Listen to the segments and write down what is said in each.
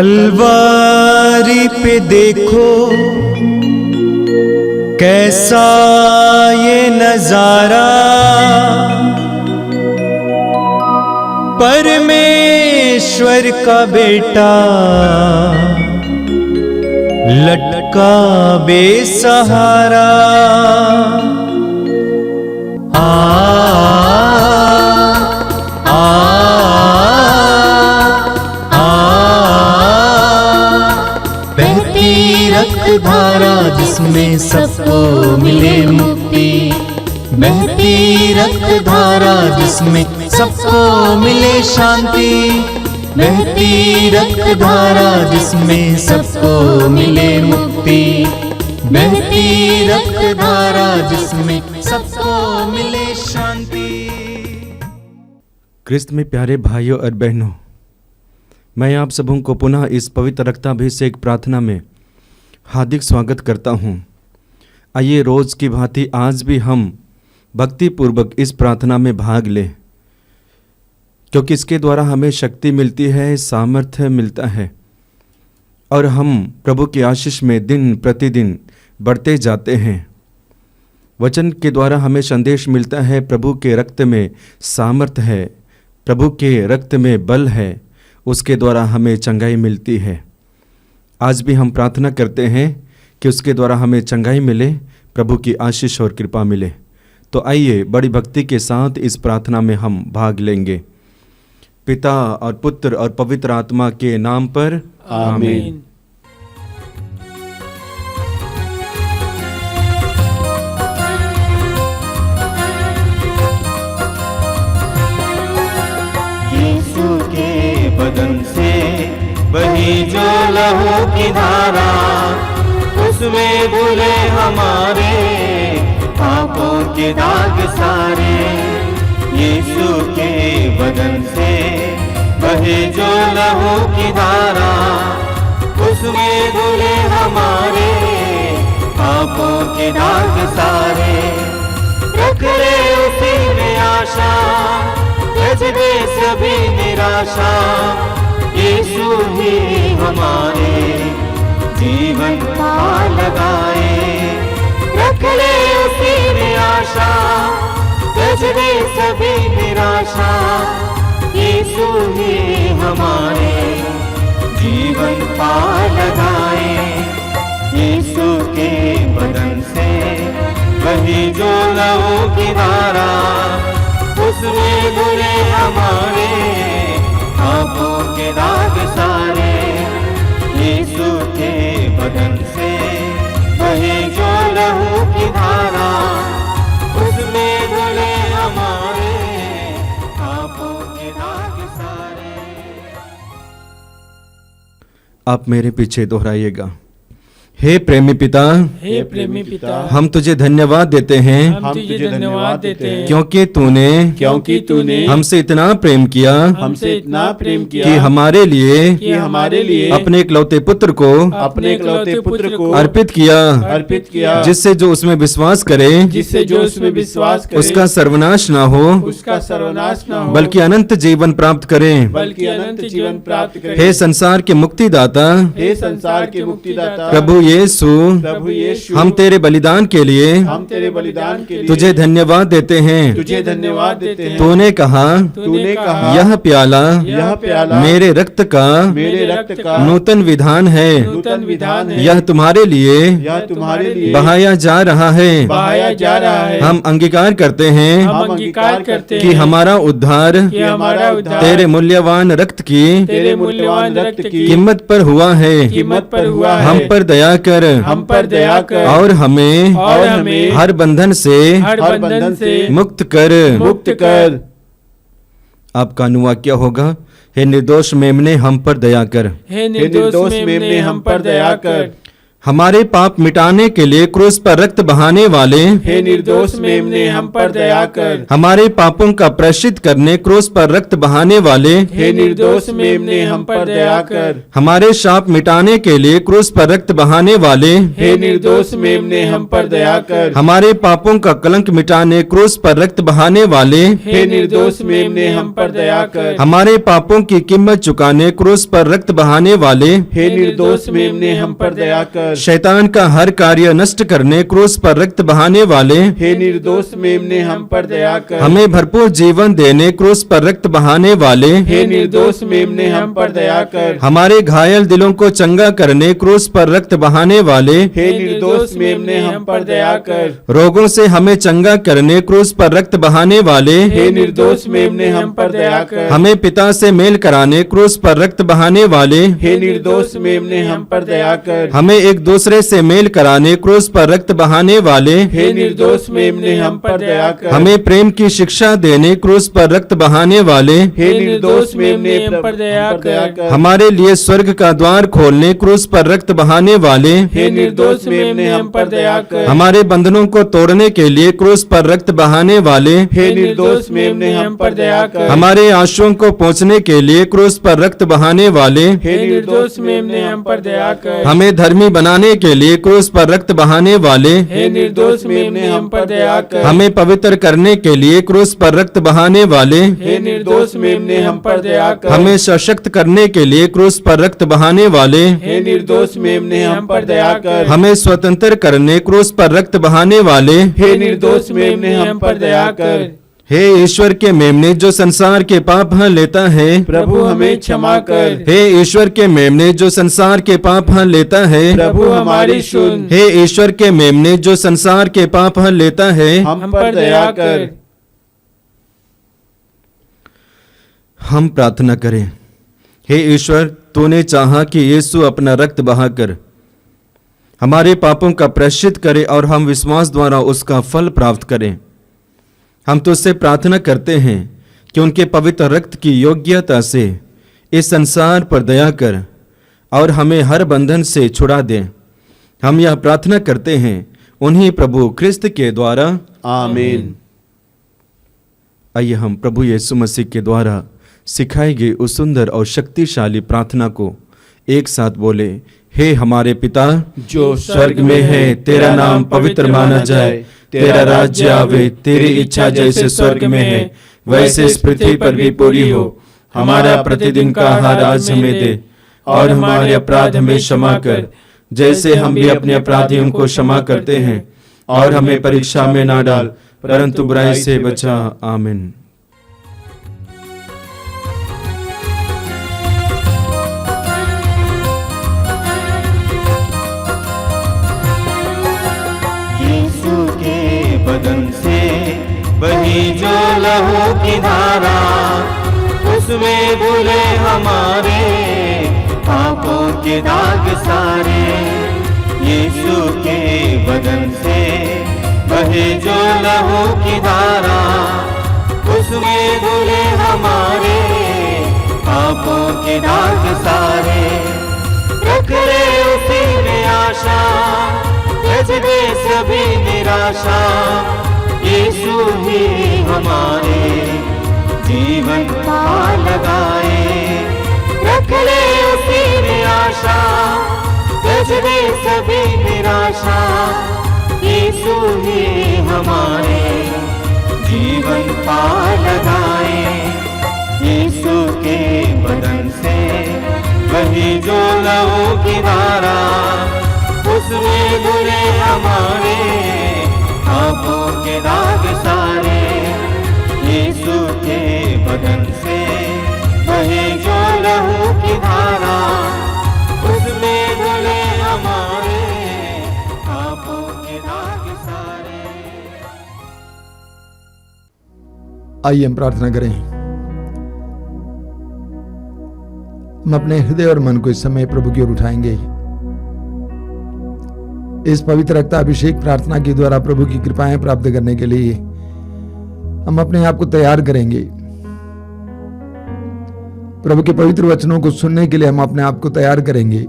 कलवारी पे देखो कैसा ये नजारा, परमेश्वर का बेटा लटका बेसहारा। रक्त धारा जिसमें सबको मिले मुक्ति, बहती रक्त धारा जिसमें सबको मिले शांति, बहती रक्त धारा जिसमें सबको मिले मुक्ति, बहती रक्त धारा जिसमें सबको मिले शांति। क्रिस्त में प्यारे भाइयों और बहनों, मैं आप सबों को पुनः इस पवित्र रक्ताभिषेक प्रार्थना में हार्दिक स्वागत करता हूँ। आइए रोज़ की भांति आज भी हम भक्तिपूर्वक इस प्रार्थना में भाग लें, क्योंकि इसके द्वारा हमें शक्ति मिलती है, सामर्थ्य मिलता है और हम प्रभु की आशीष में दिन प्रतिदिन बढ़ते जाते हैं। वचन के द्वारा हमें संदेश मिलता है, प्रभु के रक्त में सामर्थ्य है, प्रभु के रक्त में बल है, उसके द्वारा हमें चंगाई मिलती है। आज भी हम प्रार्थना करते हैं कि उसके द्वारा हमें चंगाई मिले, प्रभु की आशीष और कृपा मिले। तो आइए बड़ी भक्ति के साथ इस प्रार्थना में हम भाग लेंगे। पिता और पुत्र और पवित्र आत्मा के नाम पर आमीन। यीशु के बदन से वही जो लहू की धारा, उसमें धुले हमारे पापों के दाग सारे। यीशु के बदन से वही जो लहू की धारा, उसमें धुले हमारे पापों के दाग सारे। रख ले उसी में आशा, त्यज दे सभी निराशा, यीशु ही हमारे जीवन पार लगाए। रख ले उसी में आशा, त्यज दे सभी निराशा, यीशु ही हमारे जीवन पार लगाए। यीशु के बदन से वही जो लहू की धारा, उसमें धुले हमारे पापों के दाग सारे। यीशु के बदन से वही जो लहू की धारा, उसमें धुले हमारे पापों के दाग सारे। आप मेरे पीछे दोहराइएगा। हे प्रेमी पिता, हे प्रेमी पिता, हम तुझे धन्यवाद देते हैं, हम तुझे धन्यवाद देते हैं, क्योंकि तूने हमसे इतना प्रेम किया, हमसे इतना प्रेम किया कि हमारे लिए अपने इकलौते पुत्र को अर्पित किया, जिससे जो उसमें विश्वास करे उसका सर्वनाश ना हो, बल्कि अनंत जीवन प्राप्त करे। हे संसार के मुक्तिदाता, प्रभु यीशु, हम तेरे बलिदान के लिए तुझे धन्यवाद देते हैं। तूने कहा यह प्याला मेरे रक्त का नूतन विधान है, यह तुम्हारे लिए बहाया जा रहा है। हम अंगीकार करते हैं कि हमारा उद्धार तेरे मूल्यवान रक्त की कीमत पर हुआ है। हम पर दया कर और हमें हर बंधन से मुक्त कर। आपका अनुवाक्य होगा, हे निर्दोष मेमने हम पर दया कर। हे निर्दोष मेमने हम पर दया कर। हमारे पाप मिटाने के लिए क्रूस पर रक्त बहाने वाले, हे निर्दोष मेमने हम पर दया कर। हमारे पापों का प्रायश्चित करने क्रूस पर रक्त बहाने वाले, हे निर्दोष मेमने हम पर दया कर। हमारे शाप मिटाने के लिए क्रूस पर रक्त बहाने वाले, हे निर्दोष मेमने हम पर दया कर। हमारे पापों का कलंक मिटाने क्रूस पर रक्त बहाने वाले, हे निर्दोष मेमने हम पर दया कर। हमारे पापों की कीमत चुकाने क्रूस पर रक्त बहाने वाले, हे निर्दोष मेमने हम पर दया कर। शैतान का हर कार्य नष्ट करने क्रूस पर रक्त बहाने वाले, हे निर्दोष मेमने हम पर दया कर। हमें भरपूर जीवन देने क्रूस पर रक्त बहाने वाले, हे निर्दोष मेमने हम पर दया कर। हमारे घायल दिलों को चंगा करने क्रूस पर रक्त बहाने वाले, हे निर्दोष मेमने हम पर दया कर। रोगों से हमें चंगा करने क्रूस पर रक्त बहाने वाले, हे निर्दोष मेमने हम पर दया कर। हमें पिता से मेल कराने क्रूस पर रक्त बहाने वाले, हे निर्दोष मेमने हम पर दया कर। हमें एक दूसरे से मेल कराने क्रूस पर रक्त बहाने वाले, हे निर्दोष मेमने हम पर दया कर। हमें प्रेम की शिक्षा देने क्रूस पर रक्त बहाने वाले, हे निर्दोष मेमने हम पर दया कर। हमारे लिए स्वर्ग का द्वार खोलने क्रूस पर रक्त बहाने वाले, हे निर्दोष मेमने हम पर दया कर। हमारे बंधनों को तोड़ने के लिए क्रूस पर रक्त बहाने वाले, हे निर्दोष मेमने हम पर दया कर। हमारे आंसुओं को पोंछने के लिए क्रूस पर रक्त बहाने वाले, हे निर्दोष मेमने हम पर दया कर। हमें धर्मी बनाने के लिए क्रूस पर रक्त बहाने वाले, हे निर्दोष मेमने हम पर दया कर। हमें पवित्र करने के लिए क्रूस पर रक्त बहाने वाले, हे निर्दोष मेमने हम पर दया कर। हमें सशक्त करने के लिए क्रूस पर रक्त बहाने वाले, हे निर्दोष मेमने हम पर दया कर। हमें स्वतंत्र करने क्रूस पर रक्त बहाने वाले, हे निर्दोष मेमने हम पर दया कर। हे ईश्वर के मेमने जो संसार के पाप लेता है, प्रभु हमें क्षमा कर। हे ईश्वर के मेमने जो संसार के पाप लेता है, प्रभु हमारी सुन। हे ईश्वर के मेमने जो संसार के पाप लेता है, हम पर दया कर। हम प्रार्थना करें। हे ईश्वर, तूने चाहा कि यीशु अपना रक्त बहाकर हमारे पापों का प्रायश्चित करे और हम विश्वास द्वारा उसका फल प्राप्त करें। हम तुझसे प्रार्थना करते हैं कि उनके पवित्र रक्त की योग्यता से इस संसार पर दया कर और हमें हर बंधन से छुड़ा दे। हम यह प्रार्थना करते हैं उन्हीं प्रभु ख्रिस्त के द्वारा, आमीन। आइए हम प्रभु यीशु मसीह के द्वारा सिखाई गई उस सुंदर और शक्तिशाली प्रार्थना को एक साथ बोले। हे हमारे पिता जो स्वर्ग में है, तेरा नाम पवित्र माना जाए, तेरा राज्य आवे, तेरी इच्छा जैसे स्वर्ग में है वैसे इस पृथ्वी पर भी पूरी हो। हमारा प्रतिदिन का आहार आज हमें दे और हमारे अपराध हमें क्षमा कर जैसे हम भी अपने अपराधियों को क्षमा करते हैं, और हमें परीक्षा में ना डाल परंतु बुराई से बचा। आमीन। यीशु के बदन से बही जो लहू की धारा, उसमें धुले हमारे पापों के दाग सारे। यीशु के बदन से बहे जो लहू की धारा, उसमें धुले हमारे पापों के दाग सारे। रख ले उसी में आशा, त्यज दे सभी निराशा। यीशु ही हमारे जीवन पार लगाए। रख ले उसी में आशा, त्यज दे सभी निराशा। यीशु ही हमारे जीवन पार लगाए। यीशु के बदन से वही जो लहू की धारा, उसमें धुले हमारे पापों के दाग सारे। यीशु के बदन से वही जो लहू की धारा, उसमें धुले हमारे पापों के दाग सारे। आइए हम प्रार्थना करें। हम अपने हृदय और मन को इस समय प्रभु की ओर उठाएंगे। इस पवित्र रक्ताभिषेक प्रार्थना के द्वारा प्रभु की कृपाएं प्राप्त करने के लिए हम अपने आप को तैयार करेंगे। प्रभु के पवित्र वचनों को सुनने के लिए हम अपने आप को तैयार करेंगे।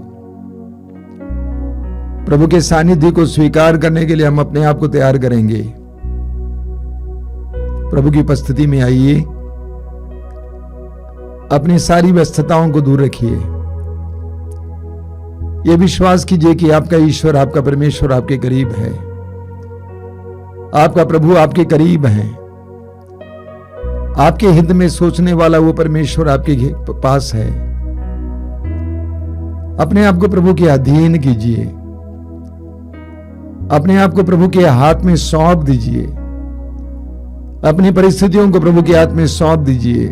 प्रभु के सानिध्य को स्वीकार करने के लिए हम अपने आप को तैयार करेंगे। प्रभु की उपस्थिति में आइए, अपनी सारी व्यस्तताओं को दूर रखिए। यह विश्वास कीजिए कि आपका ईश्वर, आपका परमेश्वर आपके करीब है, आपका प्रभु आपके करीब है। आपके हित में सोचने वाला वो परमेश्वर आपके पास है। अपने आप को प्रभु के अधीन कीजिए, अपने आप को प्रभु के हाथ में सौंप दीजिए, अपनी परिस्थितियों को प्रभु के हाथ में सौंप दीजिए।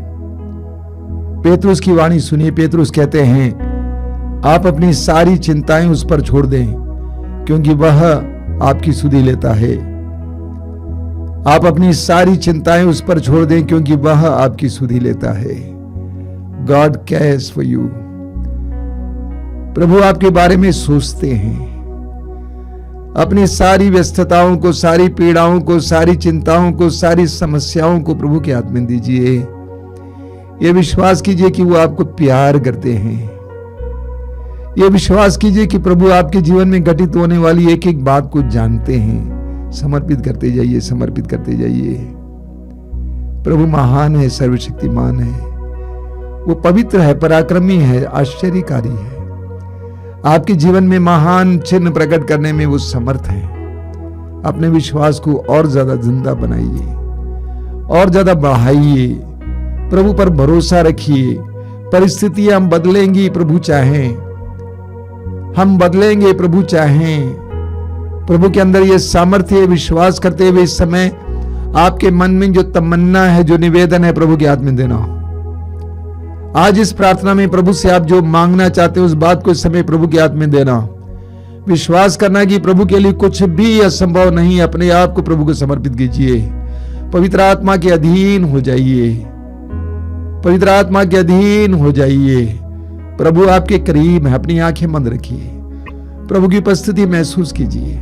पेतरुस की वाणी सुनिए। पेतरुस कहते हैं, आप अपनी सारी चिंताएं उस पर छोड़ दें, क्योंकि वह आपकी सुधि लेता है। आप अपनी सारी चिंताएं उस पर छोड़ दें, क्योंकि वह आपकी सुधि लेता है। God cares for you. प्रभु आपके बारे में सोचते हैं। अपनी सारी व्यस्तताओं को, सारी पीड़ाओं को, सारी चिंताओं को, सारी समस्याओं को प्रभु के हाथ में दीजिए। यह विश्वास कीजिए कि वो आपको प्यार करते हैं। यह विश्वास कीजिए कि प्रभु आपके जीवन में घटित होने वाली एक एक बात को जानते हैं। समर्पित करते जाइए, समर्पित करते जाइए। प्रभु महान है, सर्वशक्तिमान है, वो पवित्र है, पराक्रमी है, आश्चर्यकारी है। आपके जीवन में महान चिन्ह प्रकट करने में वो समर्थ है। अपने विश्वास को और ज्यादा जिंदा बनाइए, और ज्यादा बढ़ाइए। प्रभु पर भरोसा रखिए। परिस्थितियां बदलेंगी प्रभु चाहें, हम बदलेंगे प्रभु चाहें। प्रभु के अंदर यह सामर्थ्य, विश्वास करते हुए इस समय आपके मन में जो तमन्ना है, जो निवेदन है, प्रभु के हाथ में देना। आज इस प्रार्थना में प्रभु से आप जो मांगना चाहते हो, उस बात को इस समय प्रभु के हाथ में देना। विश्वास करना कि प्रभु के लिए कुछ भी असंभव नहीं। अपने आप को प्रभु को समर्पित कीजिए। पवित्र आत्मा के अधीन हो जाइए, पवित्र आत्मा के अधीन हो जाइए। प्रभु आपके करीब है। अपनी आंखें बंद रखिए, प्रभु की उपस्थिति महसूस कीजिए।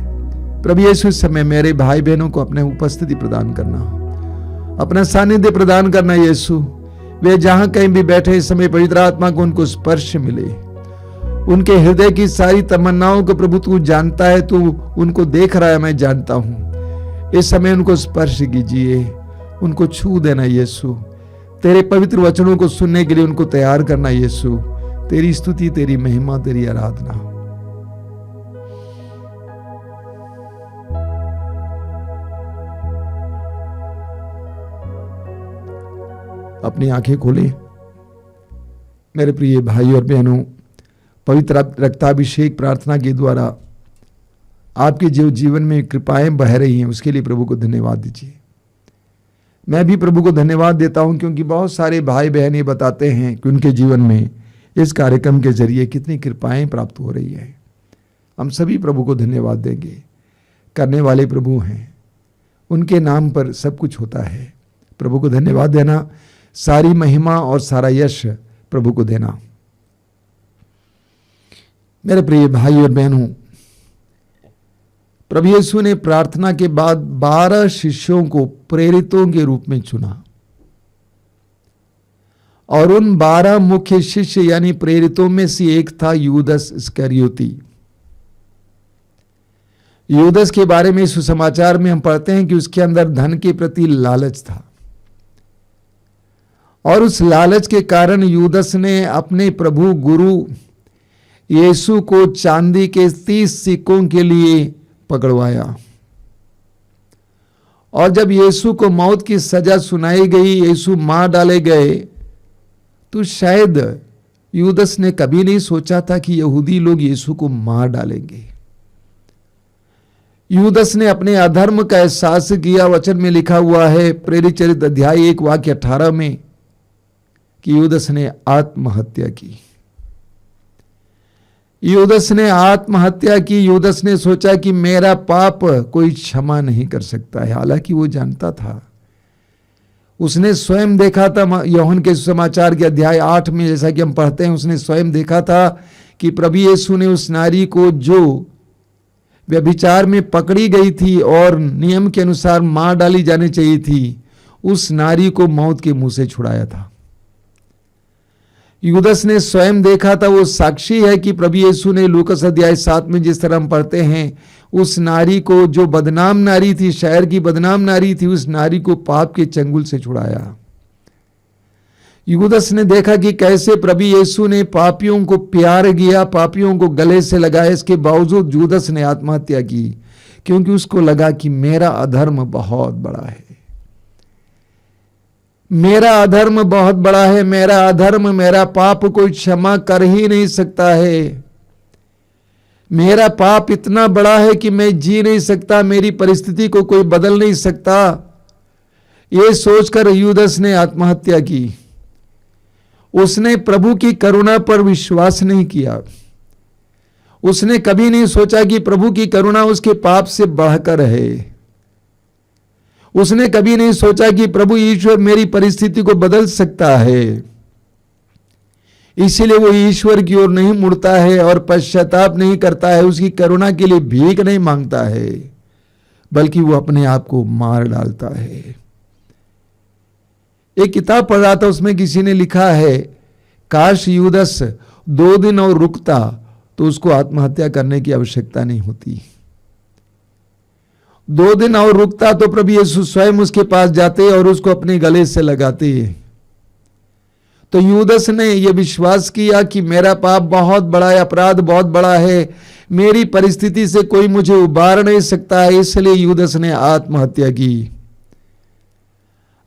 प्रभु यीशु इस समय मेरे भाई बहनों को अपने उपस्थिति प्रदान करना, अपना सानिध्य प्रदान करना। यीशु, वे जहां कहीं भी बैठे इस समय पवित्र आत्मा को उनको स्पर्श मिले। उनके हृदय की सारी तमन्नाओं को प्रभु तू जानता है, तू उनको देख रहा है, मैं जानता हूं। इस समय उनको स्पर्श कीजिए, उनको छू देना। यीशु, तेरे पवित्र वचनों को सुनने के लिए उनको तैयार करना। यीशु, तेरी स्तुति, तेरी महिमा, तेरी आराधना। अपनी आंखें खोलें। मेरे प्रिय भाई और बहनों, पवित्र रक्ताभिषेक प्रार्थना के द्वारा आपके जो जीवन में कृपाएं बह रही हैं, उसके लिए प्रभु को धन्यवाद दीजिए। मैं भी प्रभु को धन्यवाद देता हूं, क्योंकि बहुत सारे भाई बहन ये बताते हैं कि उनके जीवन में इस कार्यक्रम के जरिए कितनी कृपाएं प्राप्त हो रही है। हम सभी प्रभु को धन्यवाद देंगे। करने वाले प्रभु हैं, उनके नाम पर सब कुछ होता है। प्रभु को धन्यवाद देना, सारी महिमा और सारा यश प्रभु को देना। मेरे प्रिय भाई और बहनों, प्रभु यीशु ने प्रार्थना के बाद 12 शिष्यों को प्रेरितों के रूप में चुना, और उन 12 मुख्य शिष्य यानी प्रेरितों में से एक था यूदस इस्करियोती। यूदस के बारे में सुसमाचार में हम पढ़ते हैं कि उसके अंदर धन के प्रति लालच था, और उस लालच के कारण यूदस ने अपने प्रभु गुरु यीशु को चांदी के 30 सिक्कों के लिए पकड़वाया। और जब यीशु को मौत की सजा सुनाई गई, यीशु मार डाले गए, तो शायद यूदस ने कभी नहीं सोचा था कि यहूदी लोग यीशु को मार डालेंगे। यूदस ने अपने अधर्म का एहसास किया। वचन में लिखा हुआ है, प्रेरित चरित्र अध्याय 1 वाक्य 18 में, कि यूदस ने आत्महत्या की। यूदस ने आत्महत्या की। यूदस ने सोचा कि मेरा पाप कोई क्षमा नहीं कर सकता है। हालांकि वो जानता था, उसने स्वयं देखा था। यूहन्ना के सुसमाचार के अध्याय 8 में जैसा कि हम पढ़ते हैं, उसने स्वयं देखा था कि प्रभु यीशु ने उस नारी को जो व्यभिचार में पकड़ी गई थी और नियम के अनुसार मार डाली जानी चाहिए थी, उस नारी को मौत के मुंह से छुड़ाया था। यूदस ने स्वयं देखा था, वो साक्षी है कि प्रभु यीशु ने लूकस अध्याय 7 में जिस तरह हम पढ़ते हैं, उस नारी को, जो बदनाम नारी थी, शहर की बदनाम नारी थी, उस नारी को पाप के चंगुल से छुड़ाया। यूदस ने देखा कि कैसे प्रभु यीशु ने पापियों को प्यार किया, पापियों को गले से लगाया। इसके बावजूद यूदस ने आत्महत्या की, क्योंकि उसको लगा कि मेरा अधर्म बहुत बड़ा है, मेरा अधर्म बहुत बड़ा है, मेरा अधर्म, मेरा पाप कोई क्षमा कर ही नहीं सकता है, मेरा पाप इतना बड़ा है कि मैं जी नहीं सकता, मेरी परिस्थिति को कोई बदल नहीं सकता। ये सोचकर यूदस ने आत्महत्या की। उसने प्रभु की करुणा पर विश्वास नहीं किया। उसने कभी नहीं सोचा कि प्रभु की करुणा उसके पाप से बढ़कर है। उसने कभी नहीं सोचा कि प्रभु ईश्वर मेरी परिस्थिति को बदल सकता है। इसीलिए वो ईश्वर की ओर नहीं मुड़ता है और पश्चाताप नहीं करता है, उसकी करुणा के लिए भीख नहीं मांगता है, बल्कि वो अपने आप को मार डालता है। एक किताब पढ़ रहा था, उसमें किसी ने लिखा है, काश यूदस 2 दिन और रुकता तो उसको आत्महत्या करने की आवश्यकता नहीं होती। 2 दिन और रुकता तो प्रभु यीशु स्वयं उसके पास जाते और उसको अपने गले से लगाते। तो यूदस ने यह विश्वास किया कि मेरा पाप बहुत बड़ा है, अपराध बहुत बड़ा है, मेरी परिस्थिति से कोई मुझे उबार नहीं सकता है, इसलिए यूदस ने आत्महत्या की।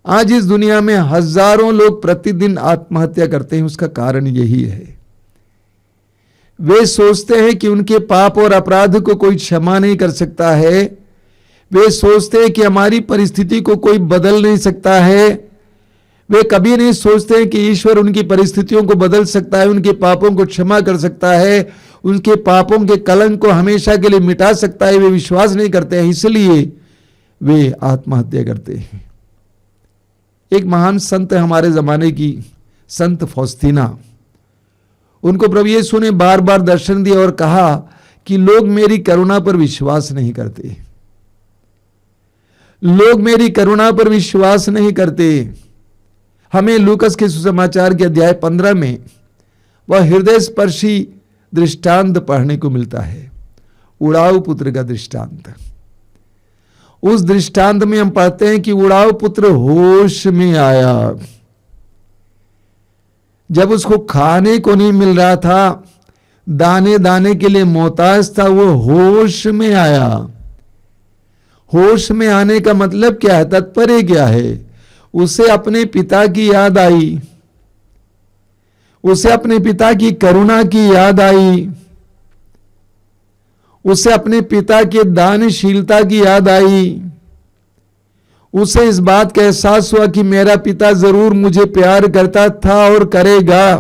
आज इस दुनिया में हजारों लोग प्रतिदिन आत्महत्या करते हैं। उसका कारण यही है, वे सोचते हैं कि उनके पाप और अपराध को कोई क्षमा नहीं कर सकता है। वे सोचते हैं कि हमारी परिस्थिति को कोई बदल नहीं सकता है। वे कभी नहीं सोचते हैं कि ईश्वर उनकी परिस्थितियों को बदल सकता है, उनके पापों को क्षमा कर सकता है, उनके पापों के कलंक को हमेशा के लिए मिटा सकता है। वे विश्वास नहीं करते हैं, इसलिए वे आत्महत्या करते हैं। एक महान संत है हमारे जमाने की, संत फौस्तीना। उनको प्रभु यीशु ने बार बार दर्शन दिया और कहा कि लोग मेरी करुणा पर विश्वास नहीं करते, लोग मेरी करुणा पर विश्वास नहीं करते। हमें लूकस के सुसमाचार के अध्याय 15 में वह हृदय स्पर्शी दृष्टांत पढ़ने को मिलता है, उड़ाऊ पुत्र का दृष्टांत। उस दृष्टांत में हम पढ़ते हैं कि उड़ाऊ पुत्र होश में आया। जब उसको खाने को नहीं मिल रहा था, दाने दाने के लिए मोहताज था, वो होश में आया। होश में आने का मतलब क्या है, तात्पर्य क्या है? उसे अपने पिता की याद आई, उसे अपने पिता की करुणा की याद आई, उसे अपने पिता के दानशीलता की याद आई, उसे इस बात का एहसास हुआ कि मेरा पिता जरूर मुझे प्यार करता था और करेगा।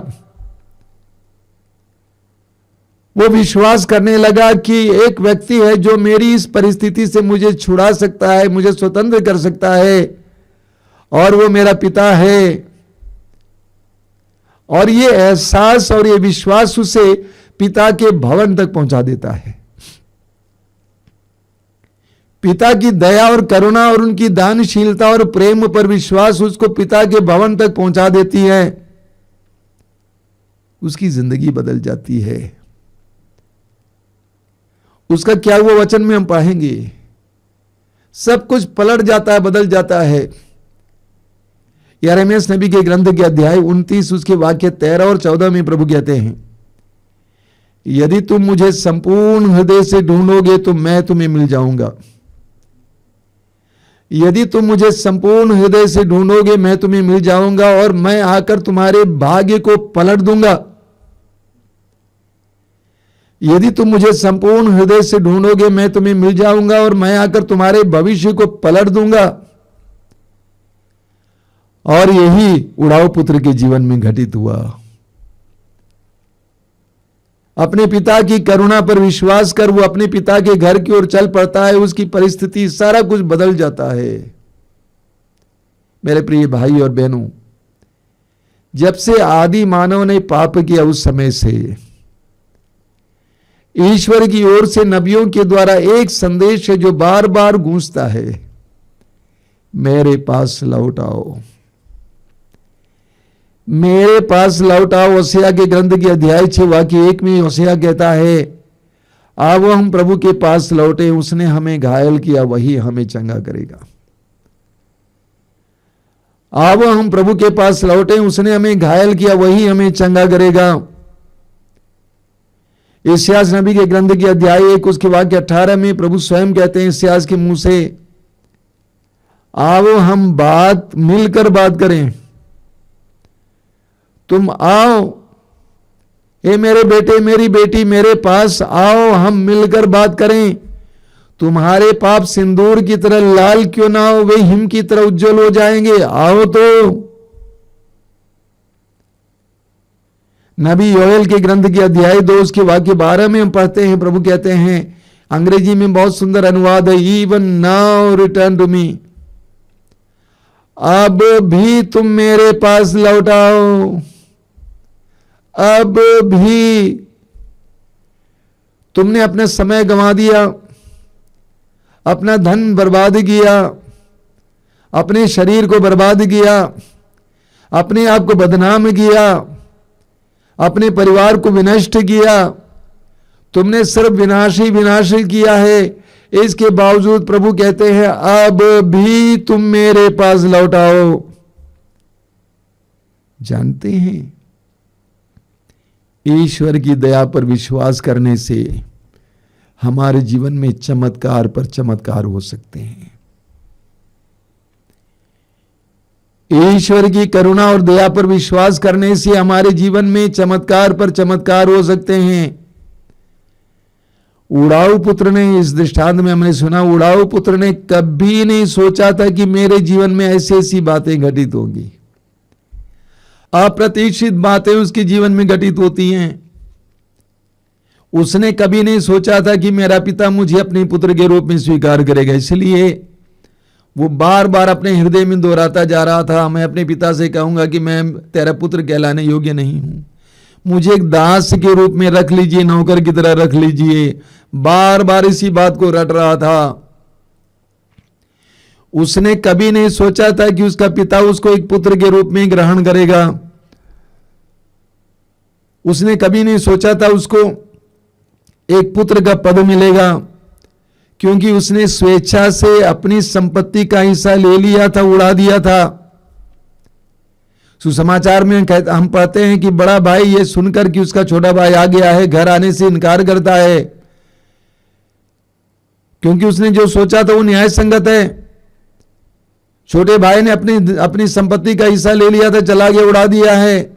वो विश्वास करने लगा कि एक व्यक्ति है जो मेरी इस परिस्थिति से मुझे छुड़ा सकता है, मुझे स्वतंत्र कर सकता है, और वो मेरा पिता है। और ये एहसास और ये विश्वास उसे पिता के भवन तक पहुंचा देता है। पिता की दया और करुणा और उनकी दानशीलता और प्रेम पर विश्वास उसको पिता के भवन तक पहुंचा देती है। उसकी जिंदगी बदल जाती है। उसका क्या हुआ वचन में हम पढ़ेंगे, सब कुछ पलट जाता है, बदल जाता है। यिर्मयाह नबी के ग्रंथ के अध्याय 29 उसके वाक्य 13 और 14 में प्रभु कहते हैं, यदि तुम मुझे संपूर्ण हृदय से ढूंढोगे तो मैं तुम्हें मिल जाऊंगा। यदि तुम मुझे संपूर्ण हृदय से ढूंढोगे मैं तुम्हें मिल जाऊंगा, और मैं आकर तुम्हारे भाग्य को पलट दूंगा। यदि तुम मुझे संपूर्ण हृदय से ढूंढोगे मैं तुम्हें मिल जाऊंगा, और मैं आकर तुम्हारे भविष्य को पलट दूंगा। और यही उड़ाऊ पुत्र के जीवन में घटित हुआ। अपने पिता की करुणा पर विश्वास कर वो अपने पिता के घर की ओर चल पड़ता है। उसकी परिस्थिति, सारा कुछ बदल जाता है। मेरे प्रिय भाई और बहनों, जब से आदि मानव ने पाप किया उस समय से ईश्वर की ओर से नबियों के द्वारा एक संदेश है जो बार बार गूंजता है, मेरे पास लौट आओ, मेरे पास लौट आओ। होशेया के ग्रंथ की अध्याय 6 वाक्य 1 में होशेया कहता है, आओ हम प्रभु के पास लौटे, उसने हमें घायल किया, वही हमें चंगा करेगा। आओ हम प्रभु के पास लौटे, उसने हमें घायल किया, वही हमें चंगा करेगा। इस्यास नबी के ग्रंथ की अध्याय 1 उसके वाक्य 18 में प्रभु स्वयं कहते हैं इस्यास के मुंह से, आओ हम मिलकर बात करें। तुम आओ, ए मेरे बेटे मेरी बेटी, मेरे पास आओ, हम मिलकर बात करें। तुम्हारे पाप सिंदूर की तरह लाल क्यों ना हो, वे हिम की तरह उज्जवल हो जाएंगे। आओ तो। नबी योएल के ग्रंथ की अध्याय 2 उसके वाक्य 12 में हम पढ़ते हैं, प्रभु कहते हैं, अंग्रेजी में बहुत सुंदर अनुवाद है, even now return to me, अब भी तुम मेरे पास लौट आओ। अब भी तुमने अपना समय गंवा दिया, अपना धन बर्बाद किया, अपने शरीर को बर्बाद किया, अपने आप को बदनाम किया, अपने परिवार को विनष्ट किया। तुमने सिर्फ विनाश किया है। इसके बावजूद प्रभु कहते हैं, अब भी तुम मेरे पास लौट आओ। जानते हैं, ईश्वर की दया पर विश्वास करने से हमारे जीवन में चमत्कार पर चमत्कार हो सकते हैं। ईश्वर की करुणा और दया पर विश्वास करने से हमारे जीवन में चमत्कार पर चमत्कार हो सकते हैं। उड़ाऊ पुत्र ने, इस दृष्टांत में हमने सुना, उड़ाऊ पुत्र ने कभी नहीं सोचा था कि मेरे जीवन में ऐसी ऐसी बातें घटित होंगी। अप्रत्याशित बातें उसके जीवन में घटित होती हैं। उसने कभी नहीं सोचा था कि मेरा पिता मुझे अपने पुत्र के रूप में स्वीकार करेगा। इसलिए वो बार बार अपने हृदय में दोहराता जा रहा था, मैं अपने पिता से कहूंगा कि मैं तेरा पुत्र कहलाने योग्य नहीं हूं, मुझे एक दास के रूप में रख लीजिए, नौकर की तरह रख लीजिए। बार बार इसी बात को रट रहा था। उसने कभी नहीं सोचा था कि उसका पिता उसको एक पुत्र के रूप में ग्रहण करेगा। उसने कभी नहीं सोचा था उसको एक पुत्र का पद मिलेगा, क्योंकि उसने स्वेच्छा से अपनी संपत्ति का हिस्सा ले लिया था, उड़ा दिया था। सुसमाचार में हम पढ़ते हैं कि बड़ा भाई ये सुनकर कि उसका छोटा भाई आ गया है, घर आने से इनकार करता है, क्योंकि उसने जो सोचा था वो न्याय संगत है। छोटे भाई ने अपनी संपत्ति का हिस्सा ले लिया था, चला गया, उड़ा दिया है।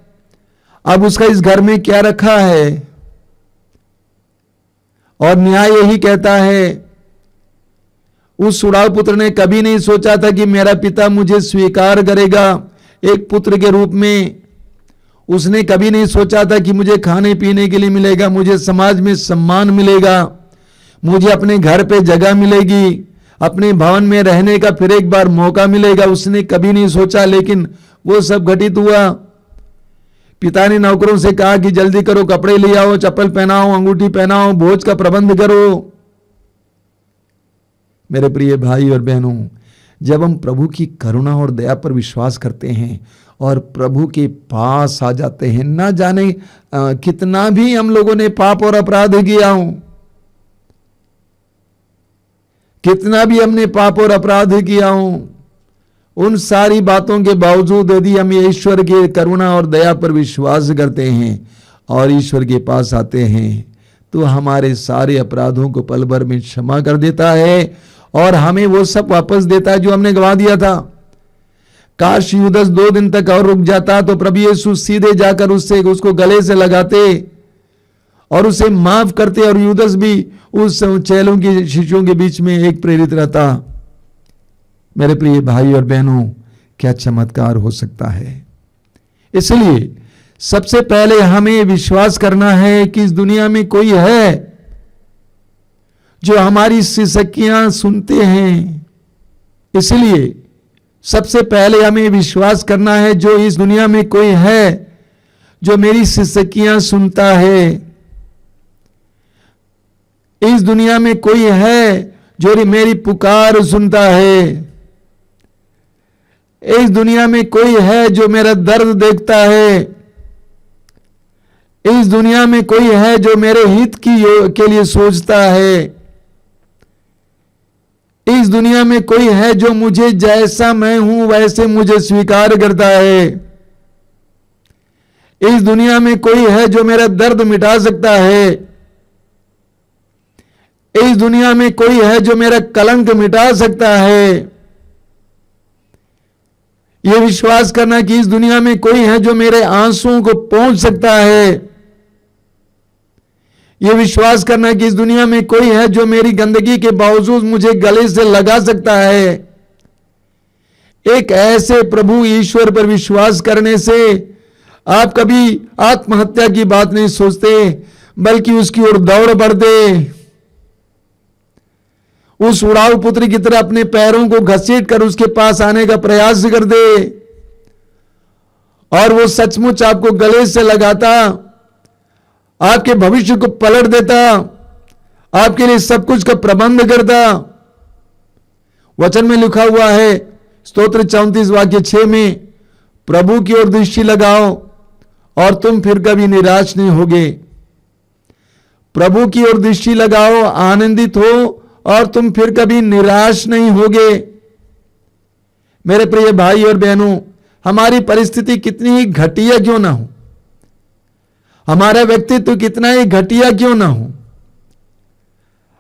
अब उसका इस घर में क्या रखा है? और न्याय यही कहता है, उस उड़ाऊ पुत्र ने कभी नहीं सोचा था कि मेरा पिता मुझे स्वीकार करेगा एक पुत्र के रूप में। उसने कभी नहीं सोचा था कि मुझे खाने पीने के लिए मिलेगा, मुझे समाज में सम्मान मिलेगा, मुझे अपने घर पे जगह मिलेगी, अपने भवन में रहने का फिर एक बार मौका मिलेगा। उसने कभी नहीं सोचा, लेकिन वो सब घटित हुआ। पिता ने नौकरों से कहा कि जल्दी करो, कपड़े ले आओ, चप्पल पहनाओ, अंगूठी पहनाओ, भोज का प्रबंध करो। मेरे प्रिय भाई और बहनों, जब हम प्रभु की करुणा और दया पर विश्वास करते हैं और प्रभु के पास आ जाते हैं, ना जाने कितना भी हम लोगों ने पाप और अपराध किया हो, कितना भी हमने पाप और अपराध किया हो, उन सारी बातों के बावजूद यदि हम ईश्वर के करुणा और दया पर विश्वास करते हैं और ईश्वर के पास आते हैं, तो हमारे सारे अपराधों को पल भर में क्षमा कर देता है और हमें वो सब वापस देता है जो हमने गंवा दिया था। काश यूदस 2 दिन तक और रुक जाता तो प्रभु यीशु सीधे जाकर उसको गले से लगाते और उसे माफ करते, और यूदस भी उस चेलों की शिष्यों के बीच में एक प्रेरित रहता। मेरे प्रिय भाई और बहनों, क्या चमत्कार हो सकता है। इसलिए सबसे पहले हमें विश्वास करना है कि इस दुनिया में कोई है जो हमारी सिसकियां सुनते हैं। इसलिए सबसे पहले हमें विश्वास करना है जो इस दुनिया में कोई है जो मेरी सिसकियां सुनता है। इस दुनिया में कोई है जो मेरी पुकार सुनता है। इस दुनिया में कोई है जो मेरा दर्द देखता है, इस दुनिया में कोई है जो मेरे हित के लिए सोचता है, इस दुनिया में कोई है जो मुझे जैसा मैं हूं वैसे मुझे स्वीकार करता है, इस दुनिया में कोई है जो मेरा दर्द मिटा सकता है, इस दुनिया में कोई है जो मेरा कलंक मिटा सकता है। यह विश्वास करना कि इस दुनिया में कोई है जो मेरे आंसुओं को पोंछ सकता है, यह विश्वास करना कि इस दुनिया में कोई है जो मेरी गंदगी के बावजूद मुझे गले से लगा सकता है। एक ऐसे प्रभु ईश्वर पर विश्वास करने से आप कभी आत्महत्या की बात नहीं सोचते, बल्कि उसकी ओर दौड़ बढ़ते, उस उड़ाऊ पुत्र की तरह अपने पैरों को घसीट कर उसके पास आने का प्रयास कर दे, और वो सचमुच आपको गले से लगाता, आपके भविष्य को पलट देता, आपके लिए सब कुछ का प्रबंध करता। वचन में लिखा हुआ है स्तोत्र 34 वाक्य 6 में, प्रभु की ओर दृष्टि लगाओ और तुम फिर कभी निराश नहीं होगे। प्रभु की ओर दृष्टि लगाओ, आनंदित हो और तुम फिर कभी निराश नहीं होगे। मेरे प्रिय भाई और बहनों, हमारी परिस्थिति कितनी ही घटिया क्यों ना हो, हमारा व्यक्तित्व कितना ही घटिया क्यों ना हो,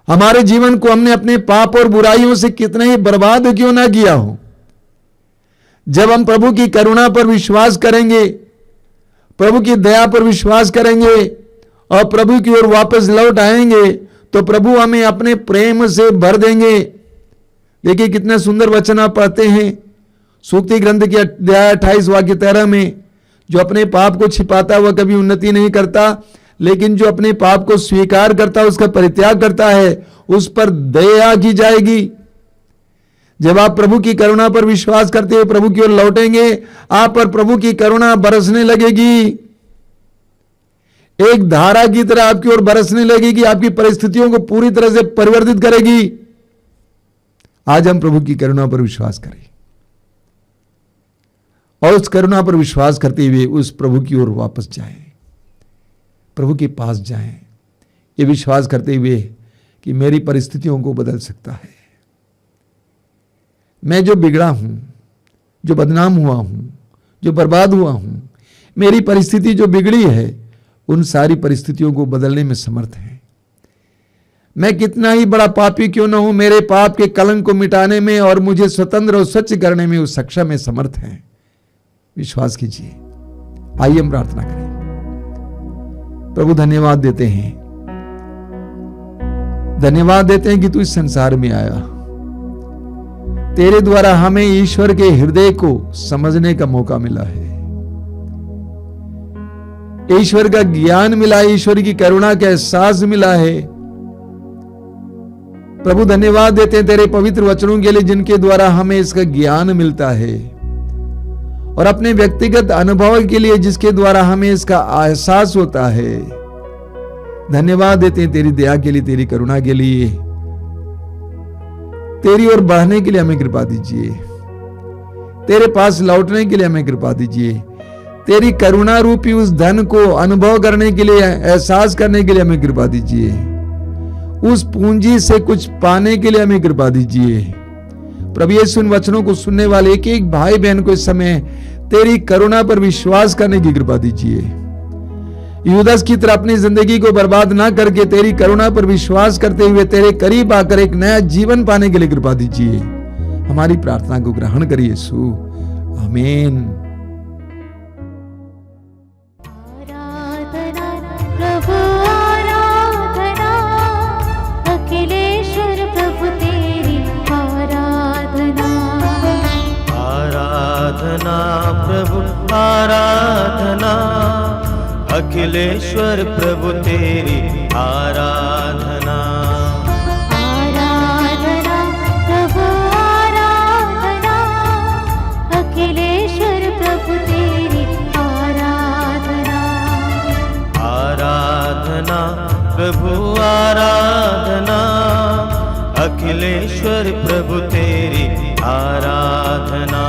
हमारे जीवन को हमने अपने पाप और बुराइयों से कितना ही बर्बाद क्यों ना किया हो, जब हम प्रभु की करुणा पर विश्वास करेंगे, प्रभु की दया पर विश्वास करेंगे और प्रभु की ओर वापस लौट आएंगे, तो प्रभु हमें अपने प्रेम से भर देंगे। देखिए कितना सुंदर वचन आप पढ़ते हैं सूक्ति ग्रंथ के अध्याय 28 वाक्य 13 में, जो अपने पाप को छिपाता हुआ कभी उन्नति नहीं करता, लेकिन जो अपने पाप को स्वीकार करता है, उसका परित्याग करता है, उस पर दया की जाएगी। जब आप प्रभु की करुणा पर विश्वास करते हुए प्रभु की ओर लौटेंगे, आप पर प्रभु की करुणा बरसने लगेगी, एक धारा की तरह आपकी ओर बरसने लगेगी, आपकी परिस्थितियों को पूरी तरह से परिवर्तित करेगी। आज हम प्रभु की करुणा पर विश्वास करें और उस करुणा पर विश्वास करते हुए उस प्रभु की ओर वापस जाएं, प्रभु के पास जाएं, ये विश्वास करते हुए कि मेरी परिस्थितियों को बदल सकता है। मैं जो बिगड़ा हूं, जो बदनाम हुआ हूं, जो बर्बाद हुआ हूं, मेरी परिस्थिति जो बिगड़ी है, उन सारी परिस्थितियों को बदलने में समर्थ है। मैं कितना ही बड़ा पापी क्यों ना हूं, मेरे पाप के कलंक को मिटाने में और मुझे स्वतंत्र और स्वच्छ करने में उस सक्षम में समर्थ है। विश्वास कीजिए। आइए हम प्रार्थना करें। प्रभु धन्यवाद देते हैं, धन्यवाद देते हैं कि तू इस संसार में आया, तेरे द्वारा हमें ईश्वर के हृदय को समझने का मौका मिला है, ईश्वर का ज्ञान मिला है, ईश्वर की करुणा का एहसास मिला है। प्रभु धन्यवाद देते हैं तेरे पवित्र वचनों के लिए, जिनके द्वारा हमें इसका ज्ञान मिलता है, और अपने व्यक्तिगत अनुभव के लिए जिसके द्वारा हमें इसका एहसास होता है। धन्यवाद देते हैं तेरी दया के लिए, तेरी करुणा के लिए, तेरी ओर बढ़ने के लिए हमें कृपा दीजिए, तेरे पास लौटने के लिए हमें कृपा दीजिए, तेरी करुणा रूपी उस धन को अनुभव करने के लिए, एहसास करने के लिए हमें कृपा दीजिए, उस पूंजी से कुछ पाने के लिए हमें कृपा दीजिए। प्रभु यीशु इन वचनों को सुनने वाले एक एक भाई बहन को इस समय तेरी करुणा पर विश्वास करने की कृपा दीजिए। यूदास की तरह अपनी जिंदगी को बर्बाद ना करके तेरी करुणा पर विश्वास करते हुए तेरे करीब आकर एक नया जीवन पाने के लिए कृपा दीजिए। हमारी प्रार्थना को ग्रहण करिए यीशु, आमीन। आराधना अखिलेश्वर प्रभु तेरी आराधना, आराधना प्रभु आराधना अखिलेश्वर प्रभु तेरी आराधना, आराधना प्रभु आराधना अखिलेश्वर प्रभु तेरी आराधना।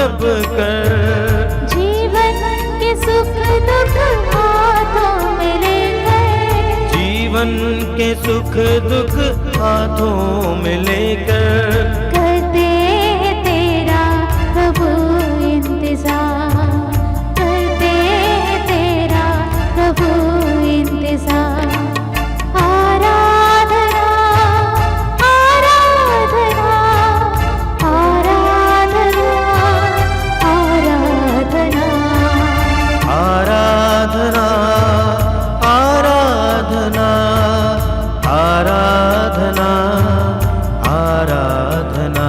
जप कर। जीवन के सुख दुख हाथों में लेकर, जीवन के सुख दुख हाथों में लेकर, करते हैं तेरा प्रभु इंतजार, करते हैं तेरा प्रभु इंतजार। आराधना आराधना आराधना आराधना आराधना आराधना आराधना आराधना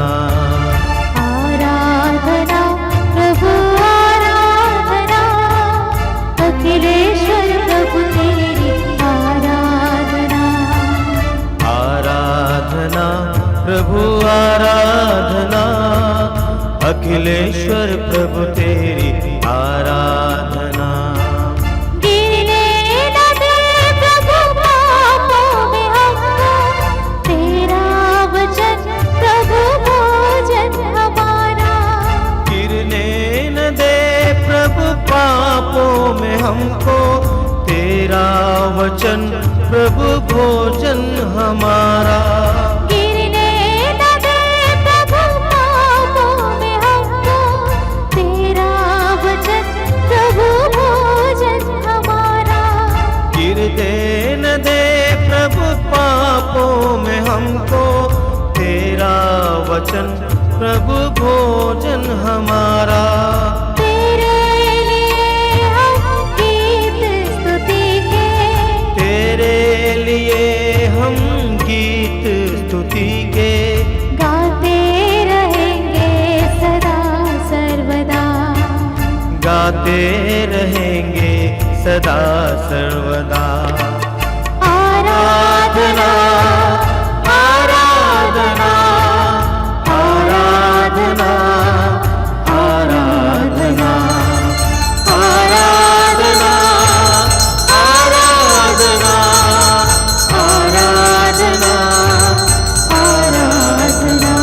आराधना प्रभु आराधना, अखिलेश्वर प्रभु तेरी आराधना। आराधना प्रभु आराधना, अखिलेश्वर प्रभु तेरी आराधना। गिरने न दे प्रभु पापों में हमको, तेरा वचन प्रभु भोजन हमारा। गिरने न दे प्रभु पापों में हमको, तेरा वचन प्रभु भोजन हमारा। गिरने न दे प्रभु पापों में हमको, तेरा वचन प्रभु भोजन हमारा। गिरने न दे प्रभु पापों में हमको, तेरा वचन प्रभु भोजन हमारा। तेरे लिए हम गीत स्तुति के, तेरे लिए हम गीत स्तुति के, गाते रहेंगे सदा सर्वदा। गाते रहेंगे सदा सर्वदा। आराधना आराधना आराधना आराधना आराधना आराधना आराधना आराधना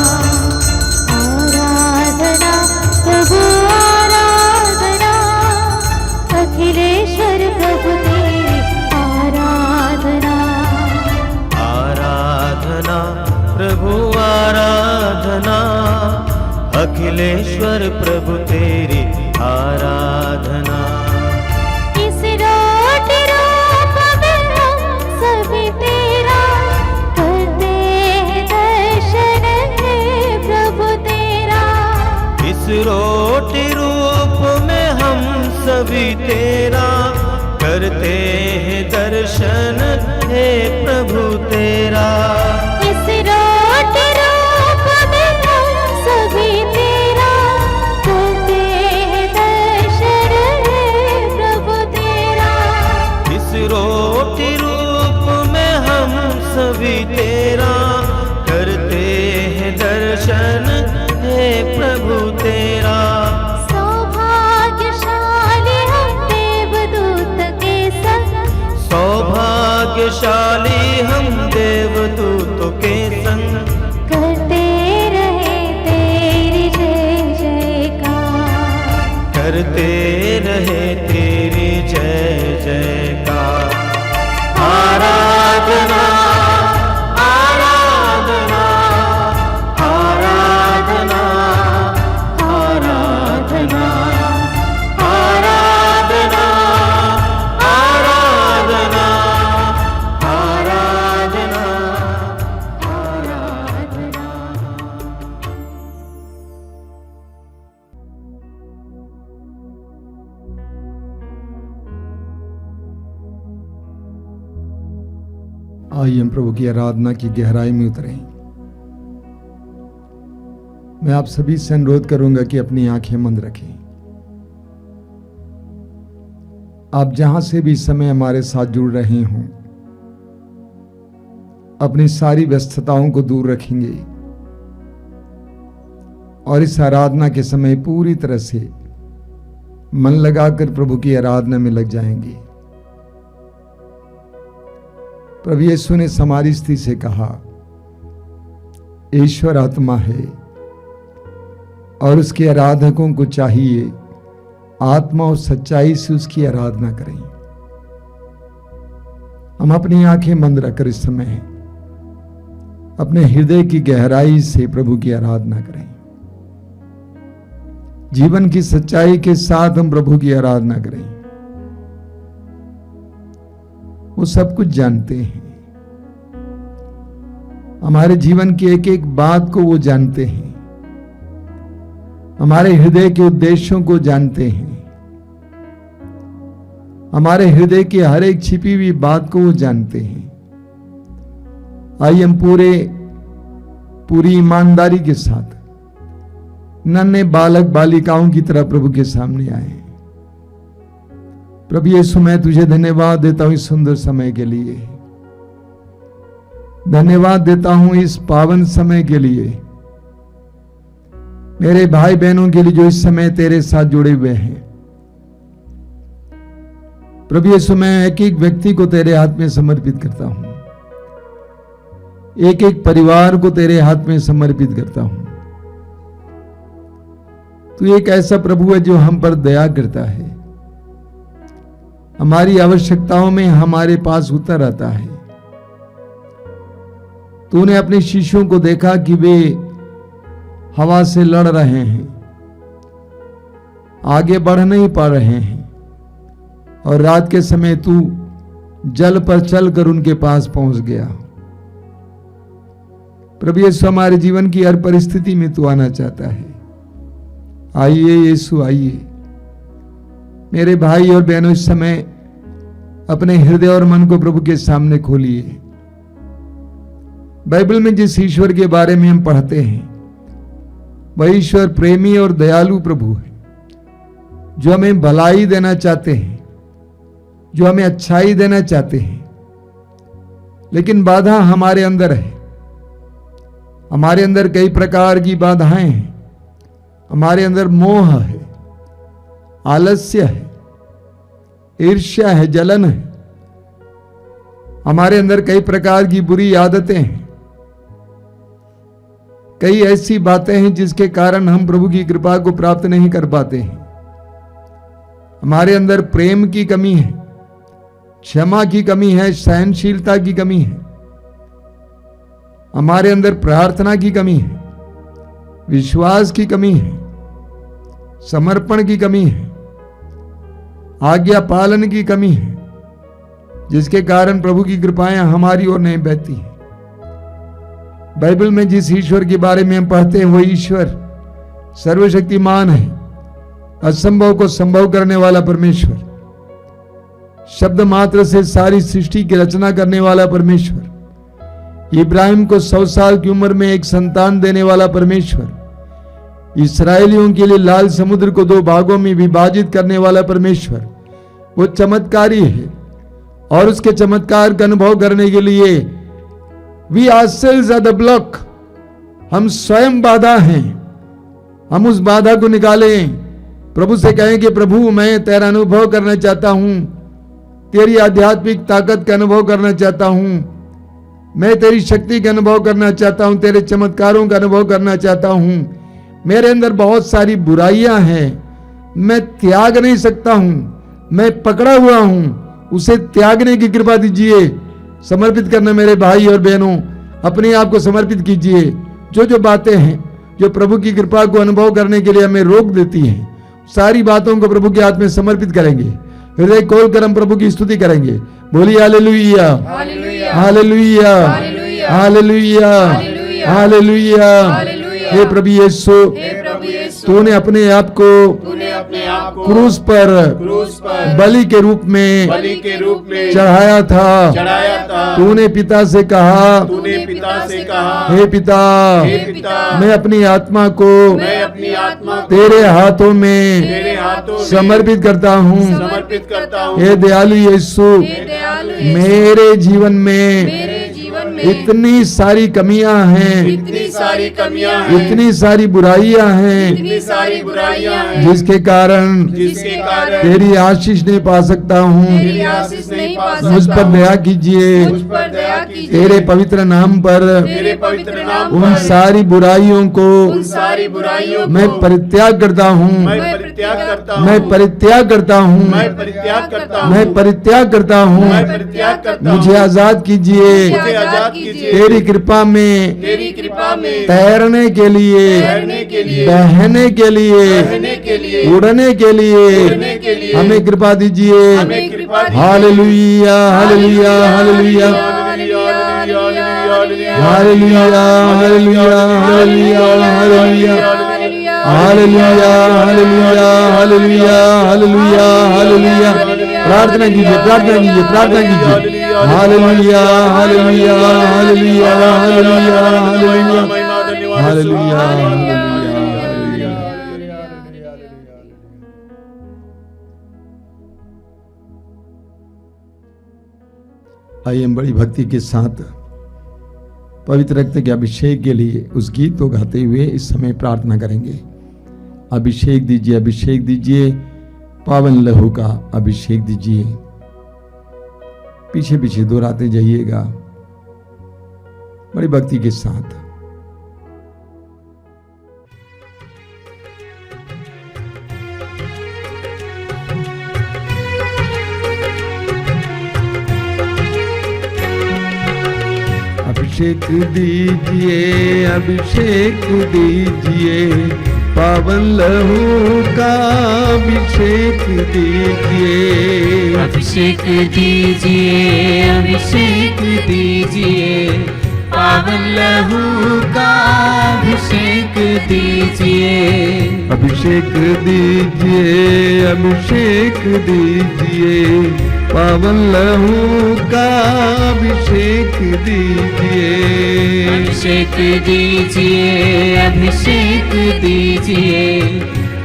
आराधना प्रभु आराधना, अखिलेश्वर प्रभु तेरी आराधना। आराधना प्रभु आराधना, अखिलेश्वर प्रभु तेरी आराधना। इस रोटी रूप में हम सभी तेरा करते हैं दर्शन है प्रभु तेरा। इस रोटी रूप में हम सभी तेरा करते हैं दर्शन हे प्रभु तेरा। इस रोटी रूप में हम सभी तेरा करते हैं दर्शन है प्रभु तेरा। इस रोटी रूप में हम सभी तेरा करते हैं दर्शन हे प्रभु तेरा। सौभाग्यशाली हम देवदूत के संग, सौभाग्यशाली हम देवदूतों के संग, करते रहे तेरी जय जयकार। करते रहे तेरी जय जयकार। आराधना आराधना आराधना आराधना आराधना आराधना आराधना आराधना। आइए हम प्रभु की आराधना की गहराई में उतरें। मैं आप सभी से अनुरोध करूंगा कि अपनी आंखें बंद रखें। आप जहां से भी इस समय हमारे साथ जुड़ रहे हों, अपनी सारी व्यस्तताओं को दूर रखेंगे और इस आराधना के समय पूरी तरह से मन लगाकर प्रभु की आराधना में लग जाएंगे। प्रभु यीशु ने समारी स्त्री से कहा, ईश्वर आत्मा है और उसके आराधकों को चाहिए आत्मा और सच्चाई से उसकी आराधना करें। हम अपनी आंखें बंद रखकर इस समय अपने हृदय की गहराई से प्रभु की आराधना करें। जीवन की सच्चाई के साथ हम प्रभु की आराधना करें। वो सब कुछ जानते हैं, हमारे जीवन की एक एक बात को वो जानते हैं, हमारे हृदय के उद्देश्यों को जानते हैं, हमारे हृदय की हर एक छिपी हुई बात को वो जानते हैं। आइए हम पूरी ईमानदारी के साथ नन्हे बालक बालिकाओं की तरह प्रभु के सामने आए। प्रभु यीशु, मैं तुझे धन्यवाद देता हूं इस सुंदर समय के लिए, धन्यवाद देता हूं इस पावन समय के लिए, मेरे भाई बहनों के लिए जो इस समय तेरे साथ जुड़े हुए हैं। प्रभु यीशु, मैं एक एक व्यक्ति को तेरे हाथ में समर्पित करता हूं, एक एक परिवार को तेरे हाथ में समर्पित करता हूं। तू एक ऐसा प्रभु है जो हम पर दया करता है, हमारी आवश्यकताओं में हमारे पास उतर आता है। तूने अपने शिष्यों को देखा कि वे हवा से लड़ रहे हैं, आगे बढ़ नहीं पा रहे हैं, और रात के समय तू जल पर चलकर उनके पास पहुंच गया। प्रभु यीशु, हमारे जीवन की हर परिस्थिति में तू आना चाहता है। आइए यीशु, आइए। मेरे भाई और बहनों, इस समय अपने हृदय और मन को प्रभु के सामने खोलिए। बाइबल में जिस ईश्वर के बारे में हम पढ़ते हैं, वह ईश्वर प्रेमी और दयालु प्रभु है, जो हमें भलाई देना चाहते हैं, जो हमें अच्छाई देना चाहते हैं। लेकिन बाधा हमारे अंदर है, हमारे अंदर कई प्रकार की बाधाएं हैं। हमारे अंदर मोह है, आलस्य है, ईर्ष्या है, जलन है। हमारे अंदर कई प्रकार की बुरी आदतें हैं, कई ऐसी बातें हैं जिसके कारण हम प्रभु की कृपा को प्राप्त नहीं कर पाते हैं। हमारे अंदर प्रेम की कमी है, क्षमा की कमी है, सहनशीलता की कमी है। हमारे अंदर प्रार्थना की कमी है, विश्वास की कमी है, समर्पण की कमी है, आज्ञा पालन की कमी है, जिसके कारण प्रभु की कृपाएं हमारी ओर नहीं बहती हैं। बाइबल में जिस ईश्वर के बारे में हम पढ़ते हैं, वह ईश्वर सर्वशक्तिमान है, असंभव को संभव करने वाला परमेश्वर, शब्द मात्र से सारी सृष्टि की रचना करने वाला परमेश्वर, इब्राहिम को 100 साल की उम्र में एक संतान देने वाला परमेश्वर, इस्राएलियों के लिए लाल समुद्र को 2 भागों में विभाजित करने वाला परमेश्वर, वो चमत्कारी है। और उसके चमत्कार का अनुभव करने के लिए we ourselves are the block, हम स्वयं बाधा हैं। हम उस बाधा को निकालें, प्रभु से कहें कि प्रभु, मैं तेरा अनुभव करना चाहता हूं, तेरी आध्यात्मिक ताकत का अनुभव करना चाहता हूं, मैं तेरी शक्ति का अनुभव करना चाहता हूं, तेरे चमत्कारों का अनुभव करना चाहता हूं। मेरे अंदर बहुत सारी बुराइयां हैं, मैं त्याग नहीं सकता हूं, मैं पकड़ा हुआ हूं, उसे त्यागने की कृपा दीजिए। समर्पित करना मेरे भाई और बहनों, अपने आप को समर्पित कीजिए। जो बातें हैं जो प्रभु की कृपा को अनुभव करने के लिए हमें रोक देती हैं, सारी बातों को प्रभु के हाथ में समर्पित करेंगे। हृदय खोलकर हम प्रभु की स्तुति करेंगे। बोलिए हालेलुया, हालेलुया, हालेलुया, हालेलुया। हे प्रभु यीशु, तूने अपने आप को क्रूस पर बलि के रूप में चढ़ाया था। तूने पिता से कहा, हे पिता, मैं अपनी आत्मा को तेरे हाथों में समर्पित करता हूँ। हे दयालु यीशु, मेरे जीवन में इतनी सारी कमियां हैं, इतनी सारी कमियां हैं, इतनी सारी बुराइयां हैं, इतनी सारी बुराइयां हैं, जिसके कारण जिसके कारण तेरी आशीष नहीं पा सकता हूँ। तेरी आशीष नहीं पा सकता मुझ पर दया कीजिए, मुझ पर दया कीजिए। तेरे पवित्र नाम पर तेरे पवित्र नाम उन पर सारी बुराइयों को उन सारी बुराइयों मैं को परित्याग करता हूँ, मैं परित्याग करता हूँ, मैं परित्याग करता हूँ, मैं परित्याग करता हूँ, मैं परित्याग करता हूँ। मैं परित्याग करता हूँ। मुझे आजाद कीजिए, मुझे आजाद कीजिए। तेरी कृपा में तेरी कृपा में तैरने के लिए, तैरने के लिए, बहने के लिए, रहने के लिए, उड़ने के लिए उड़ने के लिए हमें कृपा दीजिए। हमें कृपा दीजिए। Hallelujah, hallelujah, hallelujah, hallelujah, hallelujah, hallelujah, hallelujah, hallelujah, hallelujah, hallelujah, hallelujah. प्रार्थना कीजिए, प्रार्थना कीजिए, प्रार्थना कीजिए। Hallelujah, hallelujah, hallelujah, hallelujah, hallelujah, hallelujah, hallelujah. आइए हम बड़ी भक्ति के साथ पवित्र रक्त के अभिषेक के लिए उस गीत को गाते हुए इस समय प्रार्थना करेंगे। अभिषेक दीजिए, अभिषेक दीजिए, पावन लहू का अभिषेक दीजिए। पीछे पीछे दोहराते जाइएगा बड़ी भक्ति के साथ। अभिषेक दीजिए, अभिषेक दीजिए, पावन लहू का अभिषेक दीजिए। अभिषेक दीजिए, अभिषेक दीजिए, पावन लहू का अभिषेक दीजिए। अभिषेक दीजिए, अभिषेक दीजिए, पावन लहू का अभिषेक दीजिए। अभिषेक दीजिए, अभिषेक दीजिए,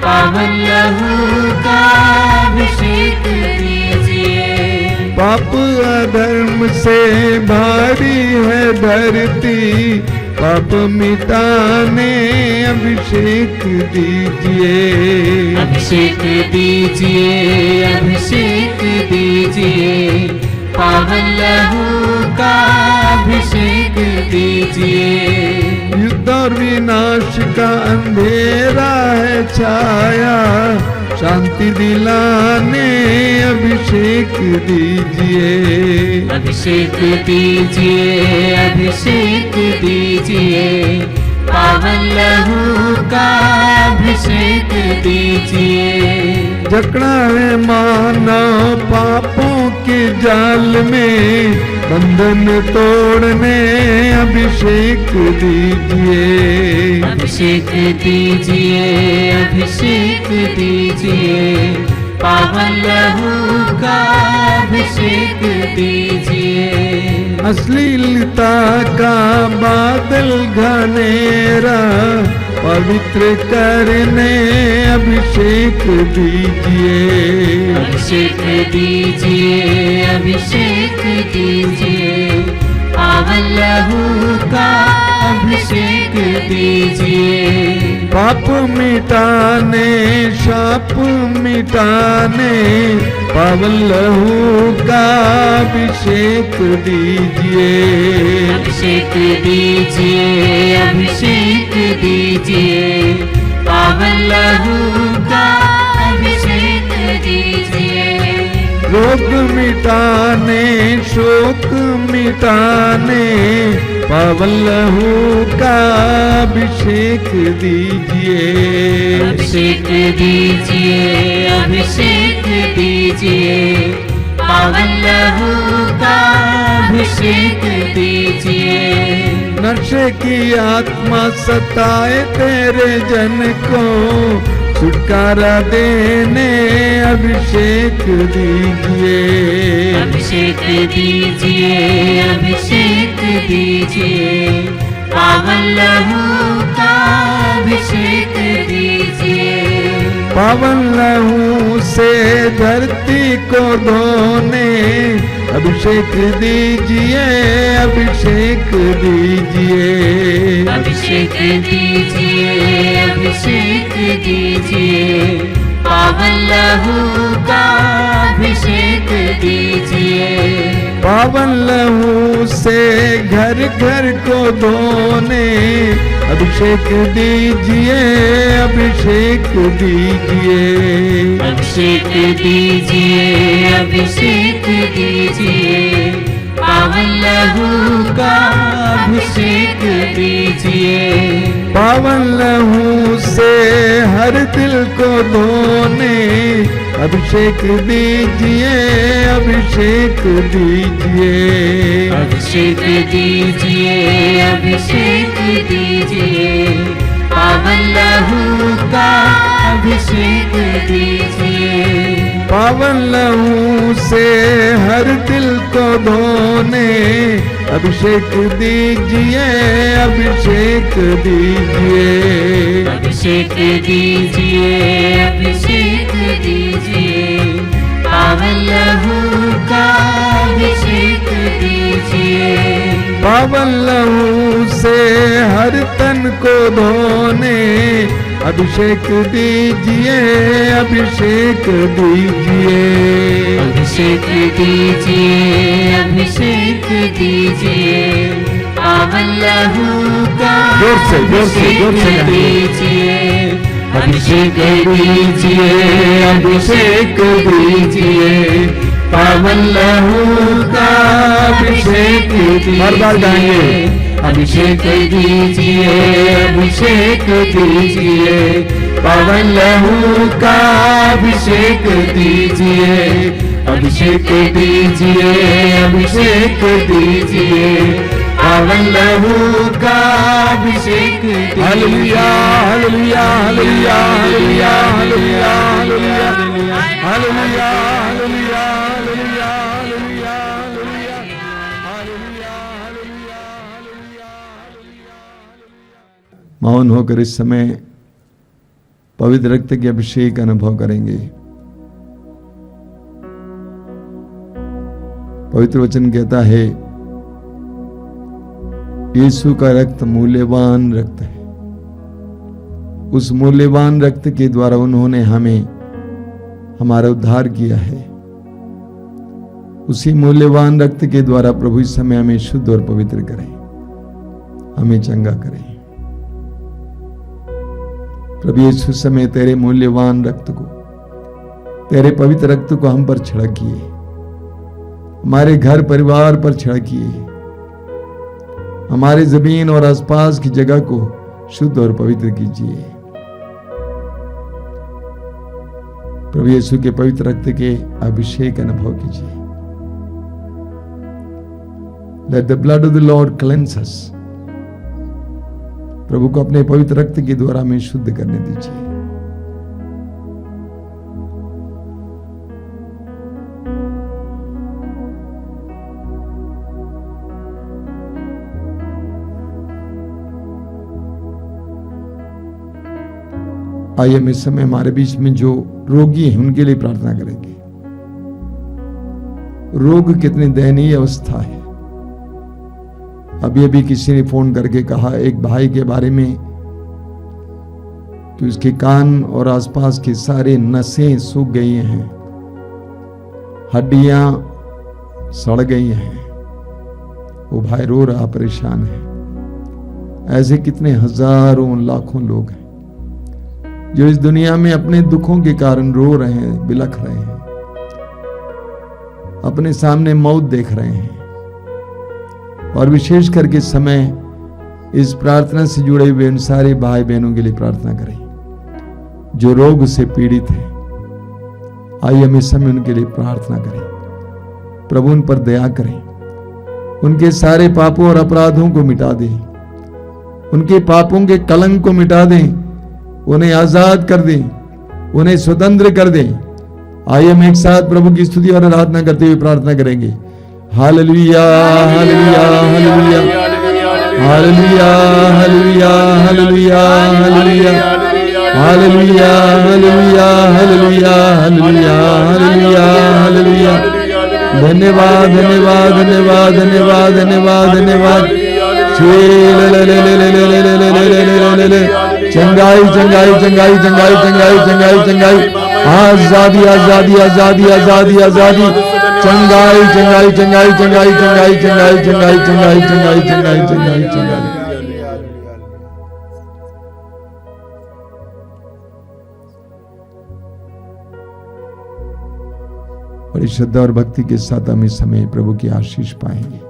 पावन लहू का अभिषेक दीजिए। पाप अधर्म से भारी है धरती, पाप मिटाने अभिषेक दीजिए। अभिषेक दीजिए, अभिषेक दीजिए, पावन लहू का अभिषेक दीजिए। युद्ध और विनाश का अंधेरा है छाया, शांति दिलाने अभिषेक दीजिए। अभिषेक दीजिए, अभिषेक दीजिए, पावन लहू का अभिषेक दीजिए। जकड़ा है मानव पापों के जाल में, बंधन तोड़ने अभिषेक दीजिए। अभिषेक दीजिए, अभिषेक दीजिए, पावन लहू का अभिषेक दीजिए। अश्लीलता का बादल घनेरा पवित्र करने अभिषेक दीजिए। अभिषेक दीजिए, अभिषेक दीजिए, पावन लहू का अभिषेक दीजिए। पाप मिटाने, शाप मिटाने, पावन लहू का अभिषेक दीजिए। अभिषेक दीजिए, अभिषेक दीजिए, पावन लहू का अभिषेक दीजिए। रोग मिटाने, शोक मिटाने, पावन लहू का अभिषेक दीजिए। अभिषेक दीजिए, अभिषेक दीजिए, पावन लहू का अभिषेक दीजिए। नशे की आत्मा सताए तेरे जन को, छुटकारा देने अभिषेक दीजिए। अभिषेक दीजिए, अभिषेक दीजिए, पावन लहू का अभिषेक दीजिए। पावन लहू से धरती को धोने अभिषेक दीजिए, अभिषेक अभिषेक दीजिए। अभिषेक दीजिए, अभिषेक दीजिए, पावन लहू का अभिषेक दीजिए। पावन लहू से घर घर को धोने अभिषेक दीजिए, अभिषेक दीजिए। अभिषेक दीजिए, अभिषेक दीजिए, पावन लहू का अभिषेक दीजिए। पावन लहू से हर दिल को धोने अभिषेक दीजिए, अभिषेक दीजिए। अभिषेक दीजिए, अभिषेक दीजिए, पावन लहू का अभिषेक दीजिए। पावन लहू से हर दिल को धोने अभिषेक दीजिए, अभिषेक दीजिए। अभिषेक दीजिए, अभिषेक दीजिए, पावन लहू का अभिषेक दीजिए। पावन लहू से हर तन को धोने अभिषेक दीजिए, अभिषेक दीजिए। अभिषेक दीजिए, अभिषेक दीजिए, पावन लहू का जोर से अभिषेक दीजिए। अभिषेक दीजिए, अभिषेक दीजिए, पावन लहू का अभिषेक हर बार गाएंगे। दीजिए। अभिषेक दीजिए, अभिषेक दीजिए, पावन लहू का अभिषेक दीजिए। अभिषेक दीजिए, अभिषेक दीजिए, पावन लहू का अभिषेक दीजिए। Hallelujah, hallelujah, hallelujah, hallelujah, hallelujah, hallelujah, hallelujah, hallelujah, hallelujah, hallelujah, hallelujah, hallelujah, hallelujah, hallelujah. मौन होकर इस समय पवित्र रक्त के अभिषेक का अनुभव करेंगे। पवित्र वचन कहता है यीशु का रक्त मूल्यवान रक्त है। उस मूल्यवान रक्त के द्वारा उन्होंने हमें हमारा उद्धार किया है। उसी मूल्यवान रक्त के द्वारा प्रभु इस समय हमें शुद्ध और पवित्र करें, हमें चंगा करें। प्रभु यीशु समय तेरे मूल्यवान रक्त को, तेरे पवित्र रक्त को हम पर छिड़किए, हमारे घर परिवार पर छिड़किए, हमारे जमीन और आसपास की जगह को शुद्ध और पवित्र कीजिए। प्रभु यीशु के पवित्र रक्त के अभिषेक अनुभव कीजिए। Let the blood of the Lord cleanse us. प्रभु को अपने पवित्र रक्त के द्वारा हमें शुद्ध करने दीजिए। आइए हम इस समय हमारे बीच में जो रोगी हैं उनके लिए प्रार्थना करेंगे। रोग कितनी दयनीय अवस्था है। अभी किसी ने फोन करके कहा एक भाई के बारे में कि उसके कान और आसपास के सारे नसें सूख गई हैं, हड्डियां सड़ गई हैं। वो भाई रो रहा, परेशान है। ऐसे कितने हजारों लाखों लोग हैं जो इस दुनिया में अपने दुखों के कारण रो रहे हैं, बिलख रहे हैं, अपने सामने मौत देख रहे हैं। और विशेष करके समय इस प्रार्थना से जुड़े हुए उन सारे भाई बहनों के लिए प्रार्थना करें जो रोग से पीड़ित हैं। आइए हम इस समय उनके लिए प्रार्थना करें। प्रभु उन पर दया करें, उनके सारे पापों और अपराधों को मिटा दें, उनके पापों के कलंक को मिटा दें, उन्हें आजाद कर दें, उन्हें स्वतंत्र कर दें। आइए हम एक साथ प्रभु की स्तुति और आराधना करते हुए प्रार्थना करेंगे। Hallelujah, hallelujah, hallelujah, hallelujah, hallelujah, hallelujah, hallelujah, hallelujah, hallelujah, hallelujah, hallelujah, hallelujah, hallelujah. धन्यवाद, धन्यवाद, धन्यवाद, धन्यवाद, धन्यवाद, धन्यवाद। चंगाई चंगाई चंगाई चंगाई चंगाई चंगाई चंगाई आजादी आजादी आजादी आजादी आजादी चंगाई चंगाई चंगाई चंगाई चंगाई चंगाई चंगाई चंगाई चंगाई चंगाई चंगाई चंगाई बड़ी श्रद्धा और भक्ति के साथ हम इस समय प्रभु की आशीष पाएंगे।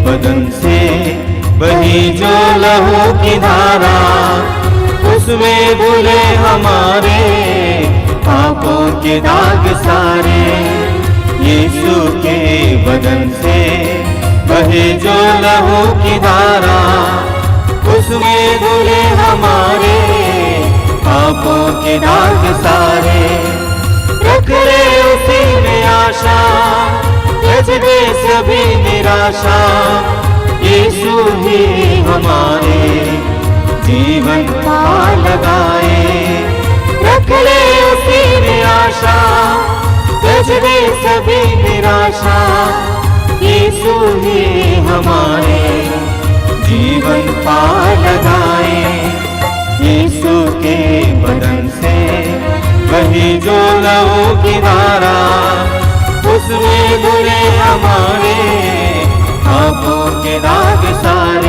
बदन से बही जो लहू की धारा, उसमें धुले हमारे पापों के दाग सारे। यीशु के बदन से बही जो लहू की धारा, उसमें धुले हमारे पापों के दाग सारे। रख ले उसी में आशा, त्यज दे सभी निराशा। यीशु ही हमारे जीवन पार लगाए। रख ले उसी में आशा, त्यज दे सभी निराशा। यीशु ही हमारे जीवन पार लगाए। यीशु के बदन से वही जो लहू की धारा, उसमें धुले हमारे पापों के दाग सारे।